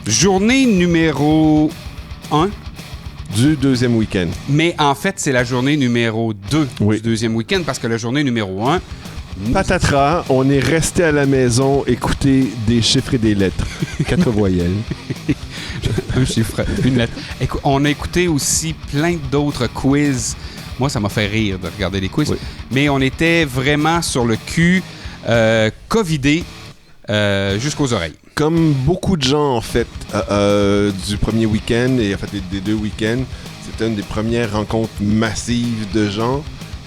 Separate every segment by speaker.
Speaker 1: Journée numéro 1.
Speaker 2: Du deuxième week-end.
Speaker 1: Mais en fait, c'est la journée numéro 2
Speaker 2: oui.
Speaker 1: du deuxième week-end parce que la journée numéro 1...
Speaker 2: Patatras, on est resté à la maison écouter des chiffres et des lettres. 4 voyelles.
Speaker 1: Un chiffre, une lettre. On a écouté aussi plein d'autres quiz. Moi, ça m'a fait rire de regarder les quiz.
Speaker 2: Oui.
Speaker 1: Mais on était vraiment sur le cul, covidé jusqu'aux oreilles.
Speaker 2: Comme beaucoup de gens, en fait, du premier week-end et en fait des 2 week-ends, c'était une des premières rencontres massives de gens.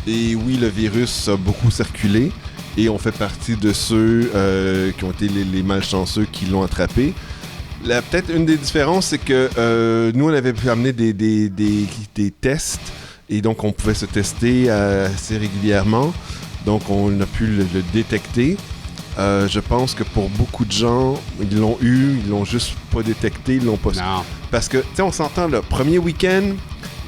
Speaker 2: Et oui, le virus a beaucoup circulé et on fait partie de ceux qui ont été les malchanceux qui l'ont attrapé. Peut-être une des différences, c'est que nous, on avait pu amener des tests et donc on pouvait se tester assez régulièrement. Donc on a pu le détecter. Je pense que pour beaucoup de gens, ils l'ont juste pas détecté, ils l'ont pas su.
Speaker 1: Non.
Speaker 2: Parce que, tu sais, on s'entend, le premier week-end,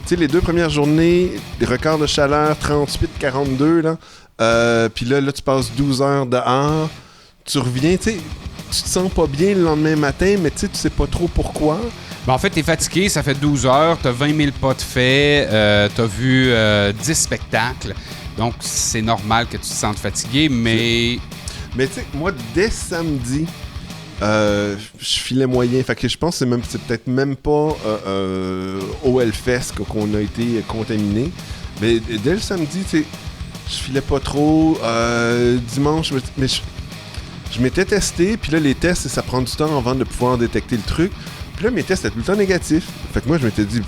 Speaker 2: tu sais, les 2 premières journées, des records de chaleur, 38-42, là. Puis là, tu passes 12 heures dehors, tu reviens, tu sais, tu te sens pas bien le lendemain matin, mais tu sais pas trop pourquoi.
Speaker 1: Ben, en fait, t'es fatigué, ça fait 12 heures, t'as 20 000 pas de fait, t'as vu 10 spectacles, donc c'est normal que tu te sentes fatigué, mais...
Speaker 2: Mais tu sais, moi, dès samedi, je filais moyen. Fait que je pense que c'est peut-être même pas au Hellfest qu'on a été contaminé. Mais dès le samedi, tu sais, je filais pas trop. Dimanche, mais je m'étais testé. Puis là, les tests, ça prend du temps avant de pouvoir détecter le truc. Puis là, mes tests étaient tout le temps négatifs. Fait que moi, je m'étais dit...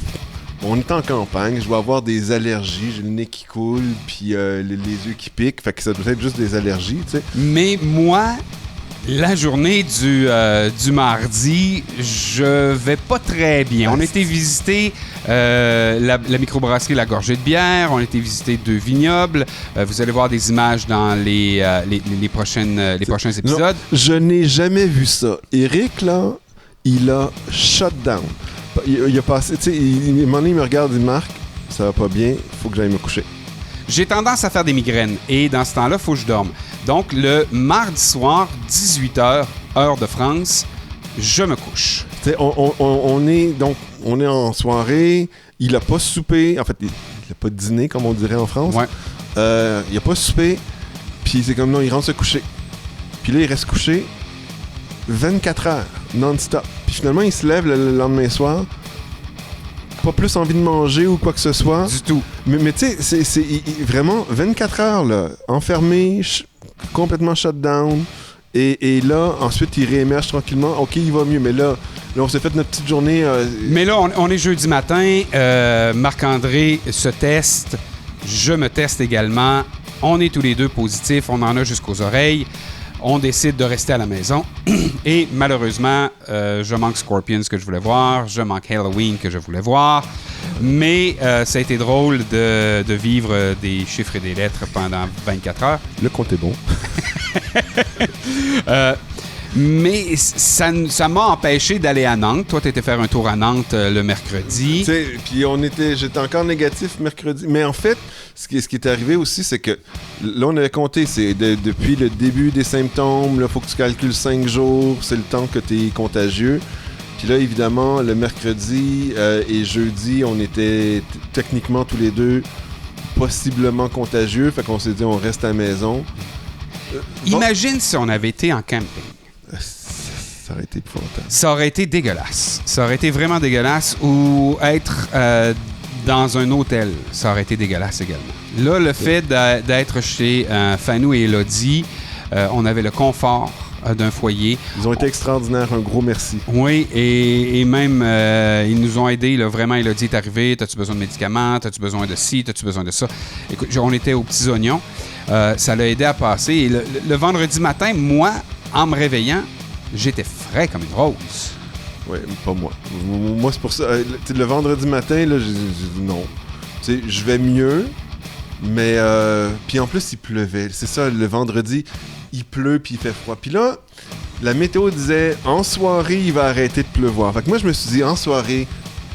Speaker 2: On est en campagne, je vais avoir des allergies, j'ai le nez qui coule, puis les yeux qui piquent, fait que ça doit être juste des allergies, tu sais.
Speaker 1: Mais moi, la journée du mardi, je vais pas très bien. On a été visiter la microbrasserie La Gorgée de Bière, on a été visiter 2 vignobles. Vous allez voir des images dans les prochains épisodes.
Speaker 2: Non, je n'ai jamais vu ça. Eric, là, il a shut down. Il a passé, tu sais, il me regarde, il dit Marc, ça va pas bien, faut que j'aille me coucher.
Speaker 1: J'ai tendance à faire des migraines et dans ce temps-là, il faut que je dorme. Donc, le mardi soir, 18h, heure de France, je me couche.
Speaker 2: Tu sais, on est en soirée, il a pas soupé, en fait, il a pas dîné, comme on dirait en France.
Speaker 1: Ouais.
Speaker 2: Il a pas soupé, puis c'est comme non, il rentre se coucher. Puis là, il reste couché 24 heures, non-stop. Puis finalement, il se lève le lendemain soir, pas plus envie de manger ou quoi que ce soit.
Speaker 1: Du tout.
Speaker 2: Mais tu sais, c'est vraiment 24 heures, là, enfermé, complètement shut down. Et là, ensuite, il réémerge tranquillement. OK, il va mieux. Mais là on s'est fait notre petite journée.
Speaker 1: Mais là, on est jeudi matin. Marc-André se teste. Je me teste également. On est tous les 2 positifs. On en a jusqu'aux oreilles. On décide de rester à la maison. Et malheureusement, je manque Scorpions que je voulais voir. Je manque Halloween que je voulais voir. Mais ça a été drôle de vivre des chiffres et des lettres pendant 24 heures.
Speaker 2: Le compte est bon.
Speaker 1: Mais ça m'a empêché d'aller à Nantes. Toi, tu étais faire un tour à Nantes le mercredi.
Speaker 2: Puis j'étais encore négatif mercredi. Mais en fait, ce qui est arrivé aussi, c'est que là, on avait compté, c'est depuis le début des symptômes, il faut que tu calcules 5 jours, c'est le temps que tu es contagieux. Puis là, évidemment, le mercredi et jeudi, on était techniquement tous les 2 possiblement contagieux. Fait qu'on s'est dit, on reste à la maison.
Speaker 1: Imagine si on avait été en camping.
Speaker 2: Ça aurait été épouvantable.
Speaker 1: Ça aurait été dégueulasse. Ça aurait été vraiment dégueulasse. Ou être dans un hôtel, ça aurait été dégueulasse également. Là, le fait d'être chez Fanou et Élodie, on avait le confort d'un foyer.
Speaker 2: Ils ont été extraordinaires. Un gros merci.
Speaker 1: Oui, et même, ils nous ont aidés. Là, vraiment, Élodie est arrivée. T'as-tu besoin de médicaments? T'as-tu besoin de ci? T'as-tu besoin de ça? Écoute, on était aux petits oignons. Ça l'a aidé à passer. Et le vendredi matin, moi, en me réveillant, j'étais frais comme une rose.
Speaker 2: Oui, pas moi. Moi, c'est pour ça. Le vendredi matin, là, j'ai dit non. Tu sais, je vais mieux, mais... Puis en plus, il pleuvait. C'est ça, le vendredi, il pleut puis il fait froid. Puis là, la météo disait, en soirée, il va arrêter de pleuvoir. Fait que moi, je me suis dit, en soirée,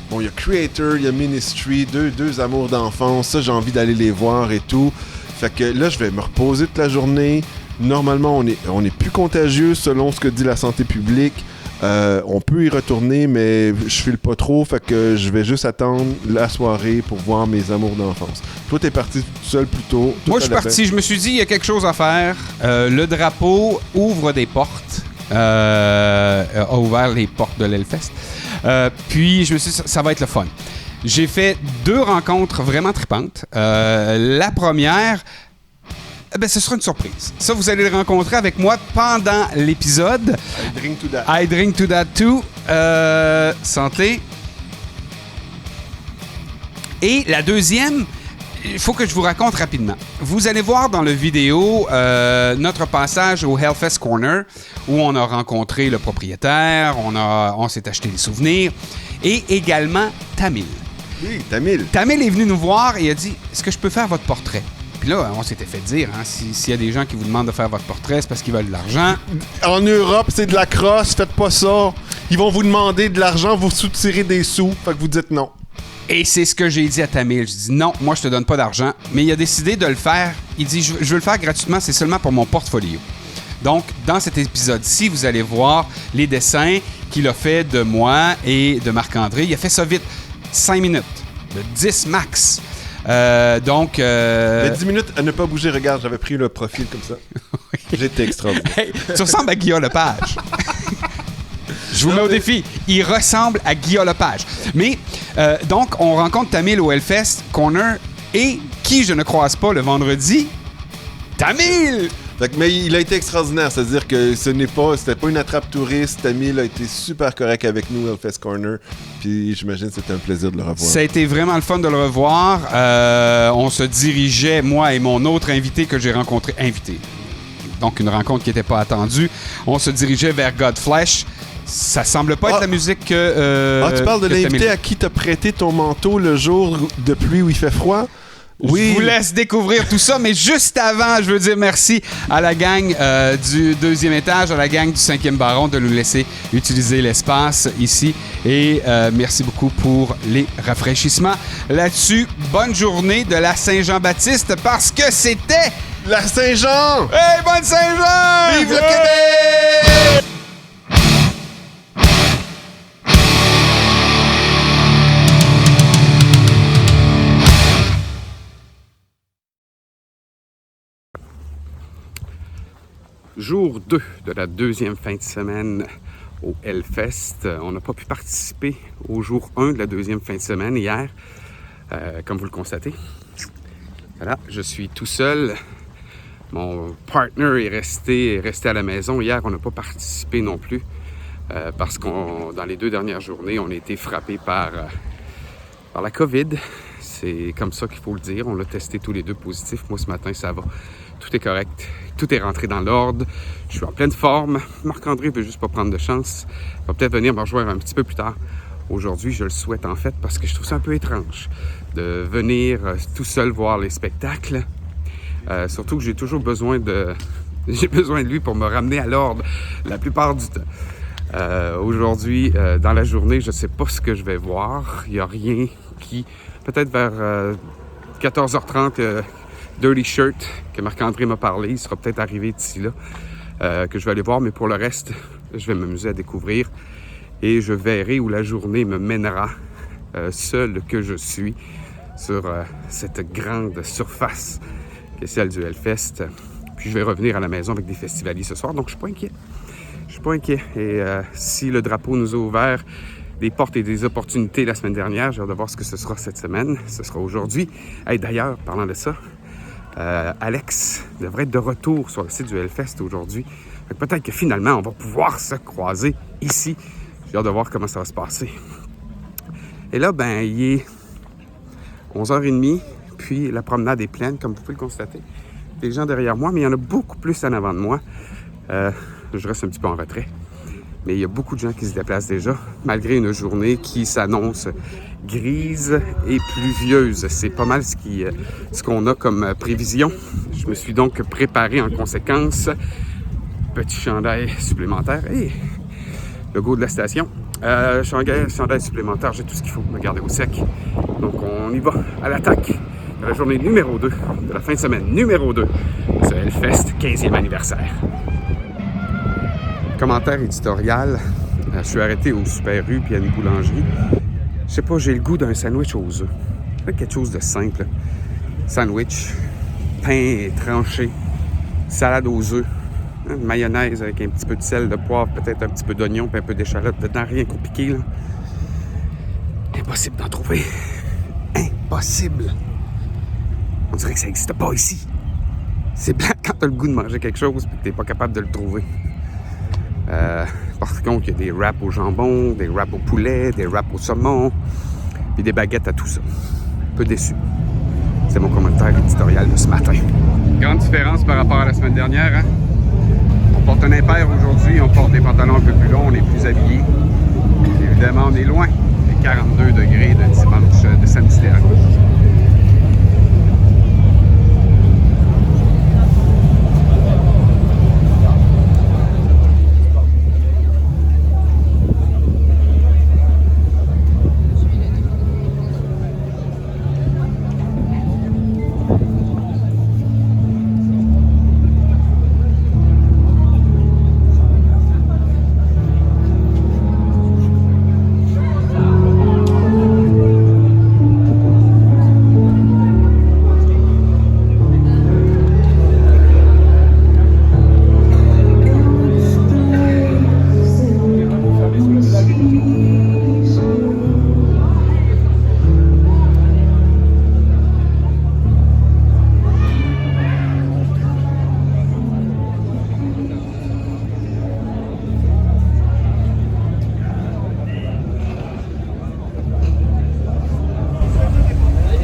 Speaker 2: bon, il y a Creator, il y a Ministry, deux amours d'enfance. Ça, j'ai envie d'aller les voir et tout. Fait que là, je vais me reposer toute la journée. Normalement, on est plus contagieux selon ce que dit la santé publique. On peut y retourner, mais je file pas trop, fait que je vais juste attendre la soirée pour voir mes amours d'enfance. Toi, t'es parti tout seul plus tôt.
Speaker 1: Moi, je suis parti. Je me suis dit, il y a quelque chose à faire. Le drapeau ouvre des portes. A ouvert les portes de l'Hellfest. Puis, je me suis dit, ça va être le fun. J'ai fait 2 rencontres vraiment tripantes. La première... ce sera une surprise. Ça, vous allez le rencontrer avec moi pendant l'épisode.
Speaker 2: I drink to that.
Speaker 1: I drink to that too. Santé. Et la deuxième, il faut que je vous raconte rapidement. Vous allez voir dans la vidéo notre passage au Hellfest Corner où on a rencontré le propriétaire, on s'est acheté des souvenirs et également Tamil.
Speaker 2: Oui, Tamil.
Speaker 1: Tamil est venu nous voir et a dit « Est-ce que je peux faire votre portrait? » Puis là, on s'était fait dire, s'il y a des gens qui vous demandent de faire votre portrait, c'est parce qu'ils veulent de l'argent.
Speaker 2: En Europe, c'est de la crosse, faites pas ça. Ils vont vous demander de l'argent, vous soutirer des sous, fait que vous dites non.
Speaker 1: Et c'est ce que j'ai dit à Tamil. Je dis non, moi je te donne pas d'argent. Mais il a décidé de le faire. Il dit je veux le faire gratuitement, c'est seulement pour mon portfolio. Donc, dans cet épisode-ci, vous allez voir les dessins qu'il a fait de moi et de Marc-André. Il a fait ça vite, 5 minutes, de 10 max.
Speaker 2: Mais 10 minutes à ne pas bouger, regarde, j'avais pris le profil comme ça. J'étais extraordinaire.
Speaker 1: Hey, tu ressembles à Guillaume Lepage. Je vous mets au défi. Il ressemble à Guillaume Lepage. Mais, donc, on rencontre Tamil au Hellfest Corner et qui je ne croise pas le vendredi? Tamil!
Speaker 2: Mais il a été extraordinaire, c'est-à-dire que c'était pas une attrape touriste. Tamil a été super correct avec nous au Hellfest Corner, puis j'imagine que c'était un plaisir de le revoir.
Speaker 1: Ça a été vraiment le fun de le revoir. On se dirigeait, moi et mon autre invité que j'ai rencontré, donc une rencontre qui n'était pas attendue, on se dirigeait vers Godflesh. Ça semble pas être la musique que...
Speaker 2: tu parles de l'invité à qui t'as prêté ton manteau le jour de pluie où il fait froid?
Speaker 1: Oui. Je vous laisse découvrir tout ça, mais juste avant, je veux dire merci à la gang du 2e étage, à la gang du 5e baron de nous laisser utiliser l'espace ici. Et merci beaucoup pour les rafraîchissements. Là-dessus, bonne journée de la Saint-Jean-Baptiste parce que c'était...
Speaker 2: La Saint-Jean!
Speaker 1: Hey, bonne Saint-Jean!
Speaker 2: Vive le Québec!
Speaker 1: Jour 2 de la 2e fin de semaine au Hellfest. On n'a pas pu participer au jour 1 de la 2e fin de semaine hier, comme vous le constatez. Voilà, je suis tout seul. Mon partner est resté à la maison. Hier, on n'a pas participé non plus parce que dans les 2 dernières journées, on a été frappé par la COVID. C'est comme ça qu'il faut le dire. On l'a testé tous les 2 positifs. Moi, ce matin, ça va. Tout est correct. Tout est rentré dans l'ordre. Je suis en pleine forme. Marc-André ne veut juste pas prendre de chance. Il va peut-être venir me rejoindre un petit peu plus tard. Aujourd'hui, je le souhaite en fait parce que je trouve ça un peu étrange de venir tout seul voir les spectacles. Surtout que j'ai toujours besoin de lui pour me ramener à l'ordre la plupart du temps. Aujourd'hui, dans la journée, je ne sais pas ce que je vais voir. Il n'y a rien qui... Peut-être vers 14h30, Dirty Shirt, que Marc-André m'a parlé. Il sera peut-être arrivé d'ici là, que je vais aller voir. Mais pour le reste, je vais m'amuser à découvrir. Et je verrai où la journée me mènera, seul que je suis, sur cette grande surface qui est celle du Hellfest. Puis je vais revenir à la maison avec des festivaliers ce soir. Donc je suis pas inquiet. Et si le drapeau nous a ouvert des portes et des opportunités la semaine dernière, j'ai hâte de voir ce que ce sera cette semaine. Ce sera aujourd'hui. Hey, d'ailleurs, parlant de ça, Alex devrait être de retour sur le site du Hellfest aujourd'hui. Peut-être que finalement, on va pouvoir se croiser ici. J'ai hâte de voir comment ça va se passer. Et là, il est 11h30, puis la promenade est pleine, comme vous pouvez le constater. Des gens derrière moi, mais il y en a beaucoup plus en avant de moi. Je reste un petit peu en retrait. Mais il y a beaucoup de gens qui se déplacent déjà, malgré une journée qui s'annonce grise et pluvieuse. C'est pas mal ce qu'on a comme prévision. Je me suis donc préparé en conséquence. Petit chandail supplémentaire. Et logo de la station. Chandail supplémentaire, j'ai tout ce qu'il faut me garder au sec. Donc on y va à l'attaque de la journée numéro 2, de la fin de semaine numéro 2 de ce Hellfest 15e anniversaire. Commentaire éditorial. Je suis arrêté au Super U, puis il y a une boulangerie. Je sais pas, j'ai le goût d'un sandwich aux œufs. Quelque chose de simple. Sandwich, pain tranché, salade aux œufs, mayonnaise avec un petit peu de sel, de poivre, peut-être un petit peu d'oignon, puis un peu d'échalote dedans, rien compliqué, là. Impossible d'en trouver. Impossible. On dirait que ça n'existe pas ici. C'est blanc quand t'as le goût de manger quelque chose et que t'es pas capable de le trouver. Par contre, il y a des wraps au jambon, des wraps au poulet, des wraps au saumon, puis des baguettes à tout ça. Un peu déçu. C'est mon commentaire éditorial de ce matin. Grande différence par rapport à la semaine dernière, hein? On porte un impair aujourd'hui, on porte des pantalons un peu plus longs, on est plus habillés. Évidemment, on est loin. Il fait 42 degrés de dimanche, de samedi dernier.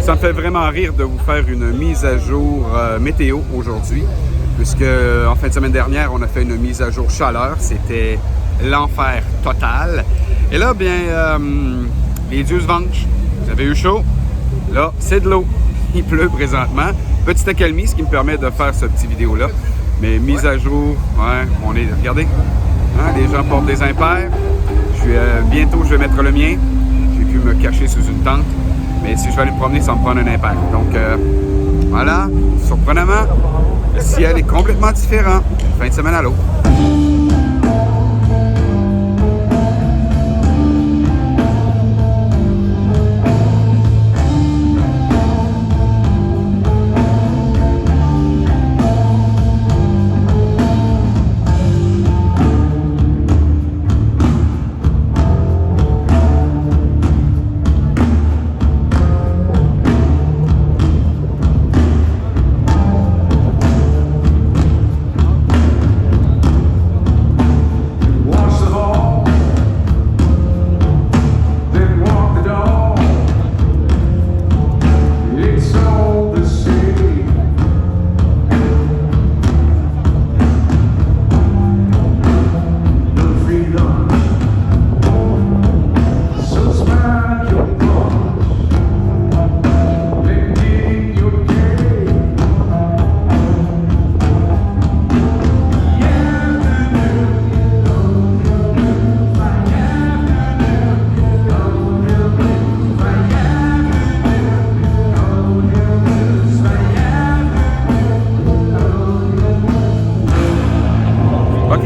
Speaker 1: Ça me fait vraiment rire de vous faire une mise à jour météo aujourd'hui, puisque en fin de semaine dernière, on a fait une mise à jour chaleur. C'était l'enfer total. Et là, bien, les dieux se vengent. Vous avez eu chaud? Là, c'est de l'eau. Il pleut présentement. Petite accalmie, ce qui me permet de faire ce petit vidéo-là. Mais mise à jour, ouais, on est... Regardez, hein, les gens portent des impairs. Bientôt, je vais mettre le mien. J'ai pu me cacher sous une tente. Mais si je vais aller me promener, ça va me prendre un impair. Donc, voilà, surprenamment, le ciel est complètement différent. Fin de semaine à l'autre.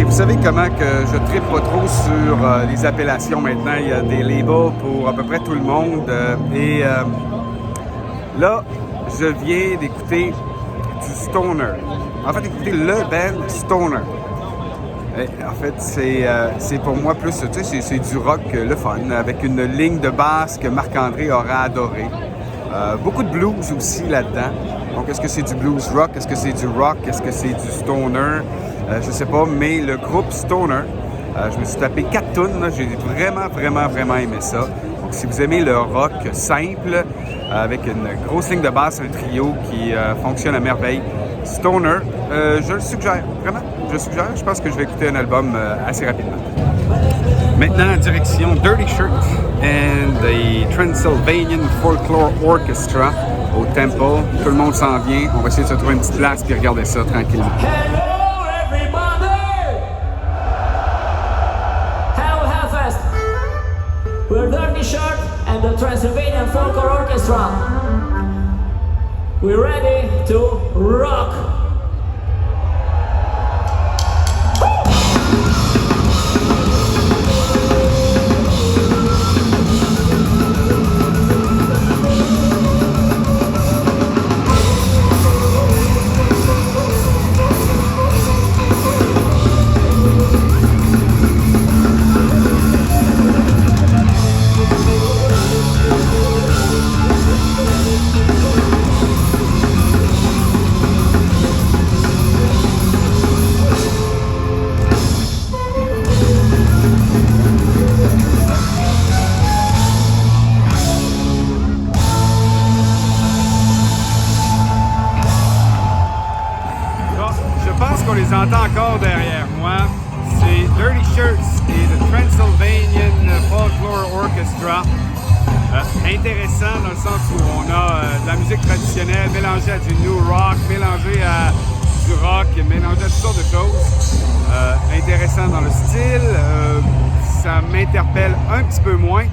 Speaker 1: Vous savez comment que je trippe pas trop sur les appellations maintenant. Il y a des labels pour à peu près tout le monde. Là, je viens d'écouter du Stoner. En fait, écouter le band Stoner. En fait, c'est pour moi plus, tu sais, c'est du rock le fun, avec une ligne de basse que Marc-André aura adoré. Beaucoup de blues aussi là-dedans. Donc, est-ce que c'est du blues rock? Est-ce que c'est du rock? Est-ce que c'est du stoner? Je sais pas, mais le groupe Stoner, je me suis tapé 4 tunes, j'ai vraiment aimé ça. Donc si vous aimez le rock simple, avec une grosse ligne de basse, un trio qui fonctionne à merveille, Stoner, je le suggère, vraiment, je le suggère. Je pense que je vais écouter un album assez rapidement. Maintenant, direction Dirty Shirt and the Transylvanian Folklore Orchestra au Temple. Tout le monde s'en vient, on va essayer de se trouver une petite place puis regarder ça tranquillement.
Speaker 3: We're Dirty Shirt and the Transylvanian Folklore Orchestra. We're ready to rock.
Speaker 1: encore derrière moi, c'est Dirty Shirts et le Transylvanian Folklore Orchestra. Intéressant dans le sens où on a de la musique traditionnelle mélangée à du new rock, mélangée à du rock, mélangée à toutes sortes de choses. Intéressant dans le style. Ça m'interpelle un petit peu moins,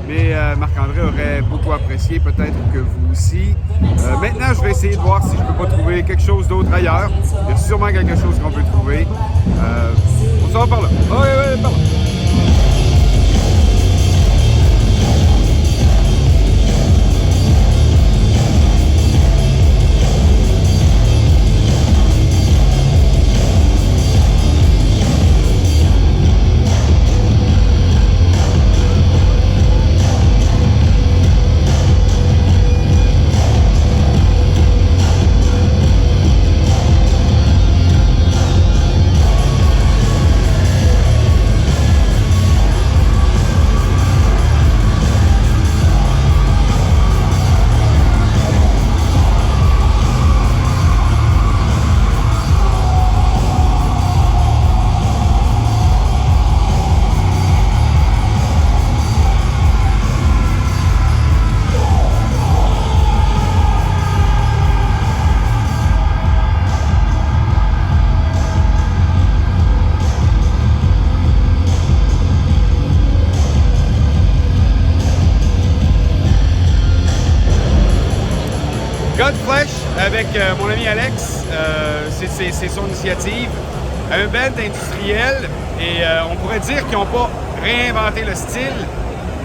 Speaker 1: mais Marc-André aurait beaucoup apprécié, peut-être que vous aussi. Maintenant, je vais essayer de voir si je peux pas trouver quelque chose d'autre ailleurs. Il y a sûrement quelque chose qu'on peut trouver. On s'en va par là. Ouais, par là. Godflesh avec mon ami Alex, c'est son initiative. Un band industriel et on pourrait dire qu'ils n'ont pas réinventé le style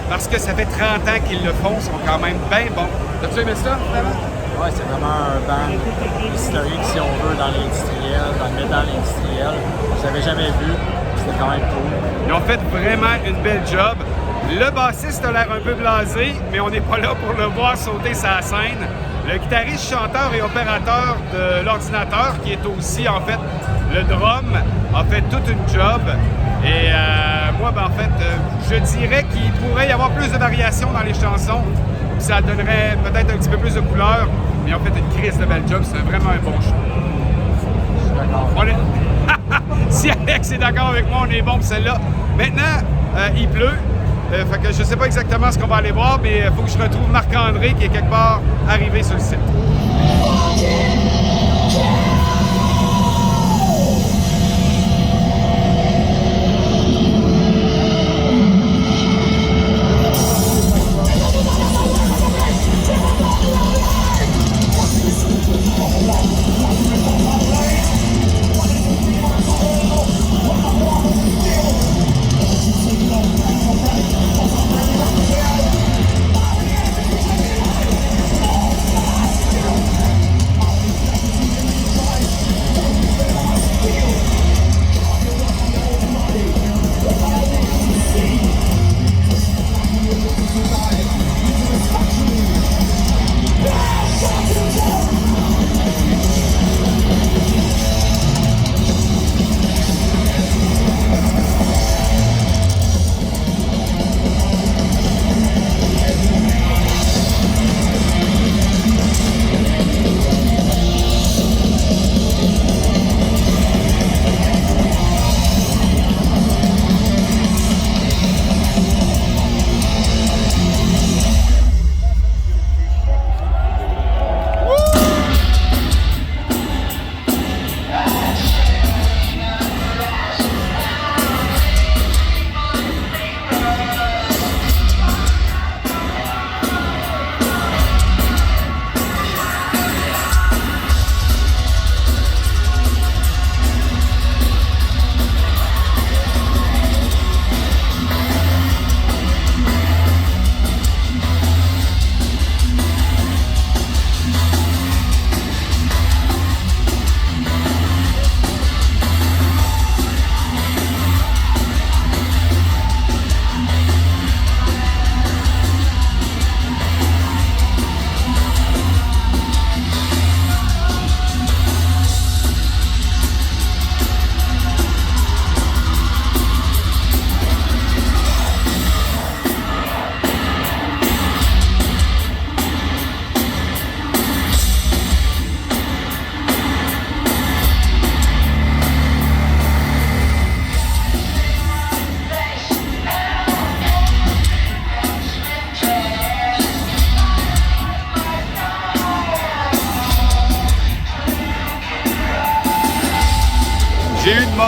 Speaker 1: parce que ça fait 30 ans qu'ils le font, ils sont quand même bien bons. T'as-tu aimé ça, vraiment?
Speaker 4: Ouais, c'est vraiment un band historique, si on veut, dans l'industriel, dans le métal industriel. Je l'avais jamais vu, c'était quand même cool.
Speaker 1: Ils ont fait vraiment une belle job. Le bassiste a l'air un peu blasé, mais on n'est pas là pour le voir sauter sa scène. Le guitariste, chanteur et opérateur de l'ordinateur, qui est aussi en fait le drum, a fait toute une job. Et moi, en fait, je dirais qu'il pourrait y avoir plus de variations dans les chansons. Ça donnerait peut-être un petit peu plus de couleur, mais en fait, une crise de belle job, c'est vraiment un bon show.
Speaker 4: Je suis d'accord.
Speaker 1: On est... Si Alex est d'accord avec moi, on est bon pour celle-là. Maintenant, il pleut. Fait que je sais pas exactement ce qu'on va aller voir, mais il faut que je retrouve Marc-André qui est quelque part arrivé sur le site.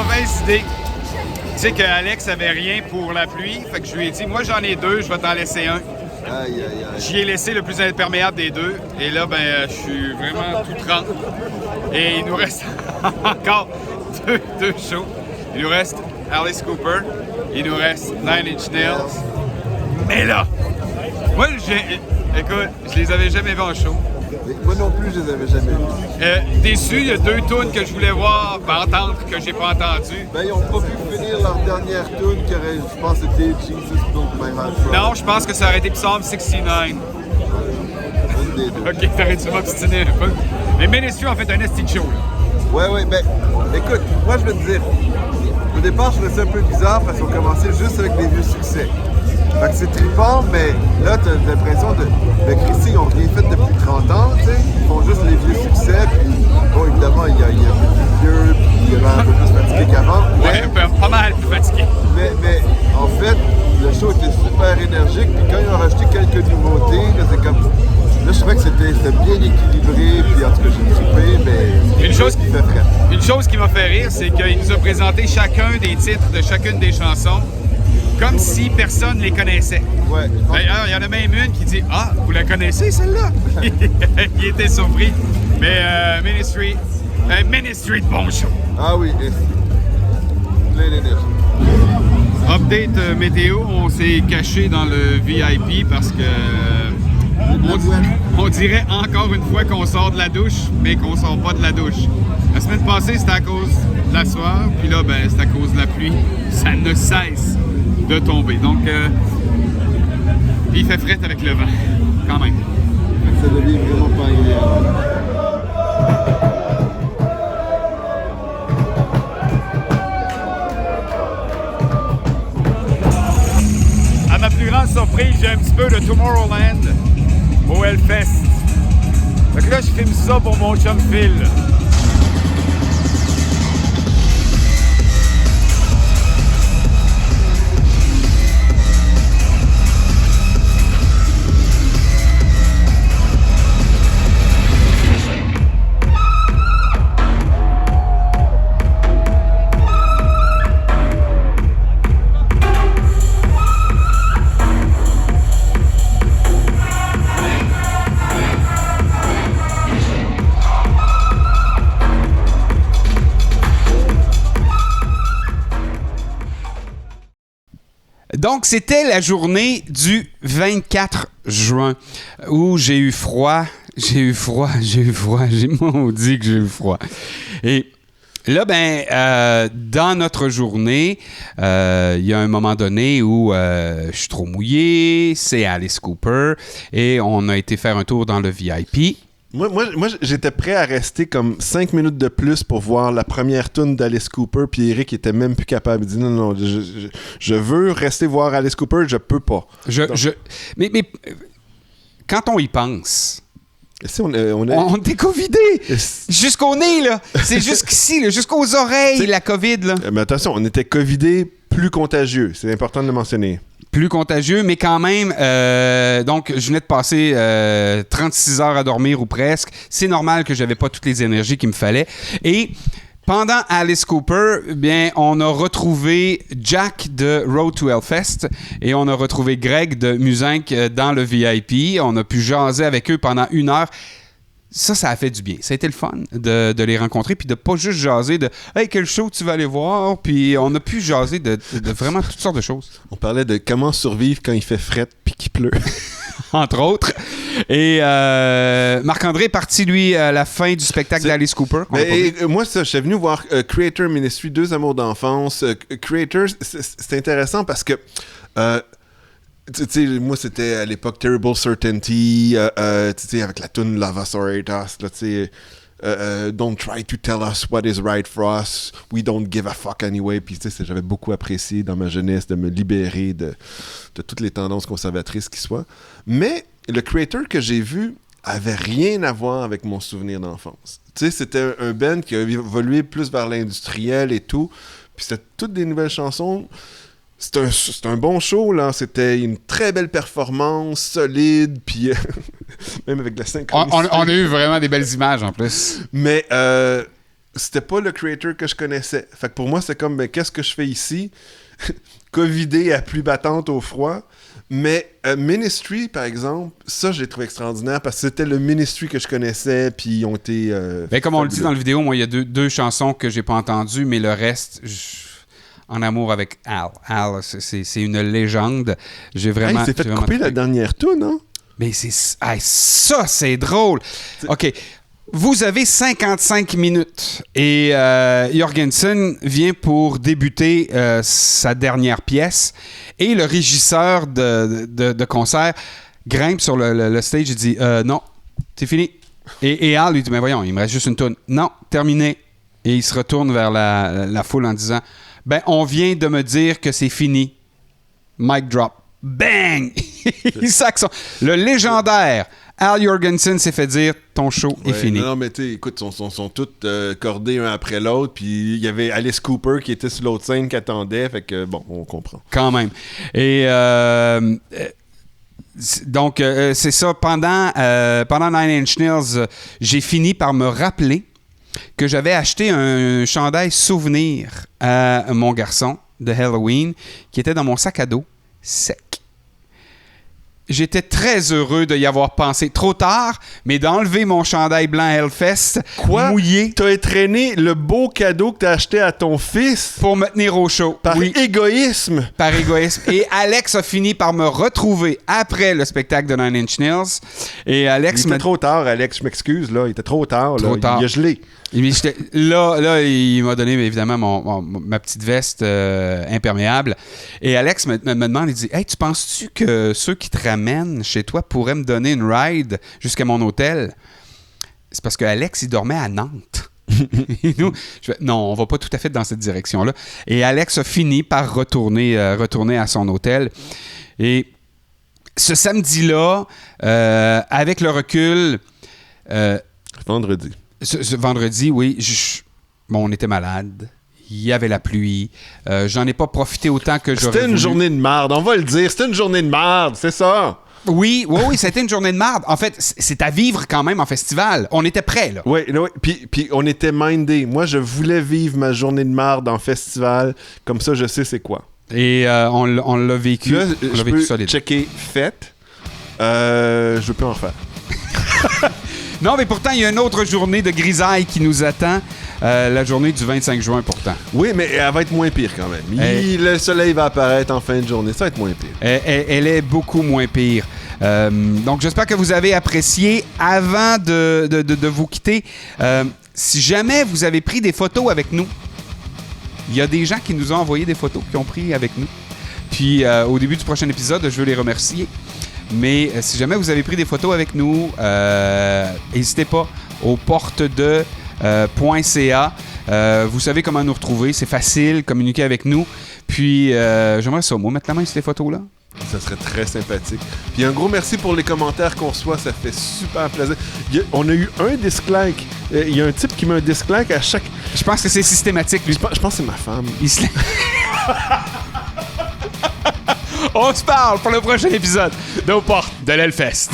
Speaker 1: mauvaise idée. Tu sais qu'Alex avait rien pour la pluie, fait que je lui ai dit, moi j'en ai 2, je vais t'en laisser un. J'y ai laissé le plus imperméable des 2. Et là, ben, je suis vraiment tout trempe. Et il nous reste encore deux shows. Il nous reste Alice Cooper. Il nous reste Nine Inch Nails. Mais là, moi, écoute, je les avais jamais vus en show.
Speaker 2: Moi non plus, je les avais jamais vus.
Speaker 1: Déçu, il y a 2 tunes que je voulais voir, entendre, que j'ai pas entendu.
Speaker 2: Ben, ils ont pas pu finir leur dernière tune qui aurait, je pense, c'était Jesus Built My Heart From.
Speaker 1: Non, je pense que ça aurait été Psalm 69.
Speaker 2: Une des 2.
Speaker 1: Ok, t'aurais dû m'obstiner un peu. Mais Ministry ont fait un esti show, là.
Speaker 2: Ouais, ben, écoute, moi je veux te dire, au départ, je trouvais ça un peu bizarre parce qu'on commençait juste avec des vieux succès. Fait que c'est trippant, mais là, t'as l'impression de. Ben, Christy, ils ont rien fait depuis 30 ans, tu sais. Ils font juste les vieux succès, puis bon, évidemment, il y a un peu plus vieux, puis il y avait un peu plus fatigué qu'avant.
Speaker 1: Ouais, pas mal plus fatigué.
Speaker 2: Mais en fait, le show était super énergique, puis quand ils ont rajouté quelques nouveautés, là, c'est comme. Là, je trouvais que c'était bien équilibré, puis en tout cas, j'ai trippé, mais.
Speaker 1: Une chose qui m'a fait rire, c'est qu'il nous a présenté chacun des titres de chacune des chansons, comme si personne les connaissait.
Speaker 2: Ouais.
Speaker 1: D'ailleurs, il y en a même une qui dit « Ah, vous la connaissez, celle-là? » Il était surpris. Mais Ministry de bon show.
Speaker 2: Ah oui, plein d'énergie.
Speaker 1: Update météo, on s'est caché dans le VIP parce que on dirait encore une fois qu'on sort de la douche, mais qu'on sort pas de la douche. La semaine passée, c'était à cause de la sueur, puis là, ben, c'est à cause de la pluie. Ça ne cesse de tomber. Donc, il fait fret avec le vent, quand même.
Speaker 2: Ça devient vraiment pas agréable.
Speaker 1: À ma plus grande surprise, j'ai un petit peu de Tomorrowland au Hellfest. Fait que là, je filme ça pour mon chum Phil. Donc, c'était la journée du 24 juin où j'ai eu froid. J'ai maudit que j'ai eu froid. Et là, dans notre journée, il y a un moment donné où je suis trop mouillé, c'est Alice Cooper, et on a été faire un tour dans le VIP.
Speaker 2: Moi, j'étais prêt à rester comme 5 minutes de plus pour voir la première tune d'Alice Cooper, puis Eric était même plus capable. Il dit non, je veux rester voir Alice Cooper, je peux pas.
Speaker 1: Mais quand on y pense,
Speaker 2: on
Speaker 1: était covidés jusqu'au nez, là. C'est jusqu'ici, là, jusqu'aux oreilles, la COVID, là.
Speaker 2: Mais attention, on était covidés plus contagieux. C'est important de le mentionner.
Speaker 1: Plus contagieux, mais quand même, donc je venais de passer 36 heures à dormir ou presque. C'est normal que j'avais pas toutes les énergies qu'il me fallait. Et pendant Alice Cooper, bien, on a retrouvé Jack de Road to Hellfest et on a retrouvé Greg de Muzinc dans le VIP. On a pu jaser avec eux pendant 1 heure. Ça a fait du bien. Ça a été le fun de les rencontrer puis de pas juste jaser de « Hey, quel show tu vas aller voir? » Puis on a pu jaser de vraiment toutes sortes de choses.
Speaker 2: On parlait de comment survivre quand il fait fret puis qu'il pleut.
Speaker 1: Entre autres. Et Marc-André est parti, lui, à la fin du spectacle d'Alice Cooper.
Speaker 2: Moi, je suis venu voir Creator Ministry, 2 amours d'enfance. Creator, c'est intéressant parce que... tu sais, moi, c'était à l'époque Terrible Certainty, tu sais, avec la tune Lava Sororitas, tu sais, Don't try to tell us what is right for us, we don't give a fuck anyway. Puis, tu sais, j'avais beaucoup apprécié dans ma jeunesse de me libérer de toutes les tendances conservatrices qui soient. Mais le Creator que j'ai vu avait rien à voir avec mon souvenir d'enfance. Tu sais, c'était un band qui a évolué plus vers l'industriel et tout. Puis, c'était toutes des nouvelles chansons. C'est un bon show, là. C'était une très belle performance, solide, puis même avec la synchronicité.
Speaker 1: On a eu vraiment des belles images, en plus.
Speaker 2: Mais c'était pas le creator que je connaissais. Fait que pour moi, c'est comme, ben, qu'est-ce que je fais ici? Covidé à pluie battante au froid. Mais Ministry, par exemple, ça, j'ai trouvé extraordinaire parce que c'était le Ministry que je connaissais, puis ils ont été...
Speaker 1: Ben, comme on le dit
Speaker 2: fabuleux.
Speaker 1: dans la vidéo, moi, il y a deux chansons que j'ai pas entendues, mais le reste, en amour avec Al. Al, c'est une légende. J'ai vraiment...
Speaker 2: Hey, il s'est fait
Speaker 1: j'ai vraiment
Speaker 2: couper la
Speaker 1: trippé.
Speaker 2: dernière tune, non?
Speaker 1: Mais ça, c'est drôle. OK. Vous avez 55 minutes et Jorgensen vient pour débuter sa dernière pièce et le régisseur de concert grimpe sur le stage et dit non, c'est fini. Et Al lui dit mais voyons, il me reste juste une toune. Non, terminé. Et il se retourne vers la foule en disant ben on vient de me dire que c'est fini. Mic drop. Bang! Il sac son... Le légendaire Al Jorgensen s'est fait dire ton show est fini.
Speaker 2: Non, mais tu sais, écoute, sont toutes cordés un après l'autre. Puis il y avait Alice Cooper qui était sur l'autre scène qui attendait. Fait que bon, on comprend.
Speaker 1: Quand même. Et donc, c'est ça. Pendant Nine Inch Nails, j'ai fini par me rappeler que j'avais acheté un chandail souvenir à mon garçon de Halloween qui était dans mon sac à dos sec. J'étais très heureux de y avoir pensé trop tard, mais d'enlever mon chandail blanc Hellfest mouillé
Speaker 2: T'as traîné le beau cadeau que t'as acheté à ton fils
Speaker 1: pour me tenir au chaud.
Speaker 2: par égoïsme.
Speaker 1: Par égoïsme. Et Alex a fini par me retrouver après le spectacle de Nine Inch Nails. Et Alex
Speaker 2: Il était trop tard, Alex, je m'excuse, là. Il était trop tard.
Speaker 1: Trop
Speaker 2: là.
Speaker 1: tard.
Speaker 2: Il a gelé.
Speaker 1: Là, il m'a donné évidemment ma petite veste imperméable. Et Alex me demande, il dit « Hey, tu penses-tu que ceux qui te ramènent chez toi pourraient me donner une ride jusqu'à mon hôtel? » C'est parce qu'Alex, il dormait à Nantes. Et nous, je fais, non, on va pas tout à fait dans cette direction-là. Et Alex a fini par retourner à son hôtel. Et ce samedi-là, avec le recul...
Speaker 2: Vendredi.
Speaker 1: Ce vendredi, oui, on était malade. Il y avait la pluie. J'en ai pas profité autant que j'aurais
Speaker 2: C'était une
Speaker 1: voulu.
Speaker 2: journée de marde, on va le dire. C'était une journée de marde, c'est ça.
Speaker 1: Oui, c'était une journée de marde. En fait, c'est à vivre quand même en festival. On était prêts, là.
Speaker 2: Oui, puis on était mindés. Moi, je voulais vivre ma journée de marde en festival. Comme ça, je sais c'est quoi.
Speaker 1: Et on l'a vécu.
Speaker 2: Là,
Speaker 1: on
Speaker 2: je
Speaker 1: l'a vécu
Speaker 2: peux
Speaker 1: solide.
Speaker 2: checker fête. Je peux en refaire.
Speaker 1: Non, mais pourtant, il y a une autre journée de grisaille qui nous attend. La journée du 25 juin, pourtant.
Speaker 2: Oui, mais elle va être moins pire quand même. Le soleil va apparaître en fin de journée. Ça va être moins pire.
Speaker 1: Elle est beaucoup moins pire. Donc, j'espère que vous avez apprécié. Avant de vous quitter, si jamais vous avez pris des photos avec nous, il y a des gens qui nous ont envoyé des photos qui ont pris avec nous. Puis, au début du prochain épisode, je veux les remercier. Mais si jamais vous avez pris des photos avec nous, n'hésitez pas au portede.ca. Vous savez comment nous retrouver. C'est facile, communiquer avec nous. Puis, j'aimerais ça, moi, mettre la main sur les photos-là.
Speaker 2: Ça serait très sympathique. Puis un gros merci pour les commentaires qu'on reçoit. Ça fait super plaisir. On a eu un dislike. Il y a un type qui met un dislike à chaque...
Speaker 1: Je pense que c'est systématique, lui.
Speaker 2: Je pense que c'est ma femme.
Speaker 1: On se parle pour le prochain épisode d'Aux portes de l'Hellfest.